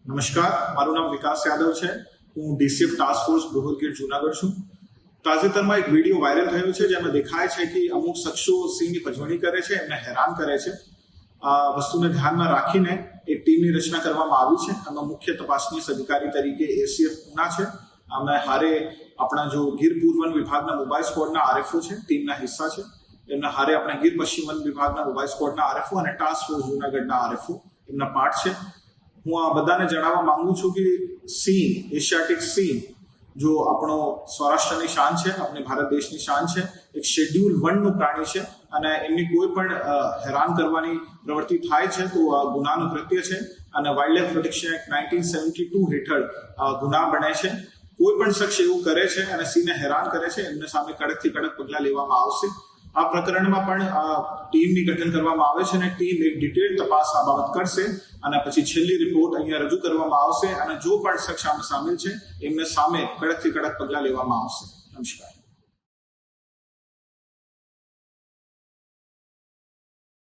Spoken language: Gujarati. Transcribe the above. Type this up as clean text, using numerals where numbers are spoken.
નમસ્કાર, મારું નામ વિકાસ યાદવ છે. હું ડીસીએફ ટાસ્ક ફોર્સ બોહલગીર જુનાગઢ છું. તાજેતરમાં એક વિડીયો વાયરલ થયો છે જેમાં દેખાય છે કે અમુક શખ્સો સિંહની પજવણી કરે છે, એમને હેરાન કરે છે. આ વસ્તુને ધ્યાનમાં રાખીને એક ટીમની રચના કરવામાં આવી છે. આમાં મુખ્ય તપાસનીસ અધિકારી તરીકે એસીએફ ઉના છે. અમે હારે આપણા જો ગીર પૂર્વ વન વિભાગના મોબાઈલ સ્ક્વોડના આરએફઓ છે, ટીમના હિસ્સા છે. એમના હારે આપણા ગીર પશ્ચિમ વન વિભાગના મોબાઈલ સ્ક્વોડના આરએફઓ અને ટાસ્ક ફોર્સ જુનાગઢના આરએફઓ એમના પાર્ટ છે. હું આ બધાને જણાવવા માંગુ છું કે સિંહ, એશિયાટિક સિંહ, જો આપણો સૌરાષ્ટ્રની શાન છે, આપણે ભારત દેશની શાન છે, એક શેડ્યુલ 1 નું પ્રાણી છે અને એમની કોઈ પણ હેરાન કરવાની પ્રવૃત્તિ થાય છે તો આ ગુનાનું કૃત્ય છે અને વાઇલ્ડ લાઇફ પ્રોટેક્શન એક્ટ 1972 હેઠળ ગુના બને છે. કોઈ પણ શખ્સ એવું કરે છે અને સિંહને હેરાન કરે છે, એમને સામે કડકથી કડક પગલાં લેવામાં આવશે. આ પ્રકરણમાં પણ ટીમની ગઠન કરવામાં આવે છે અને ટીમ એક ડિટેલ તપાસ આ બાબત કરશે અને પછી છેલ્લી રિપોર્ટ અહીંયા રજૂ કરવામાં આવશે અને જો પણ શખ્સ આમાં સામેલ છે એમને સામે કડકથી કડક પગલાં લેવામાં આવશે. નમસ્કાર.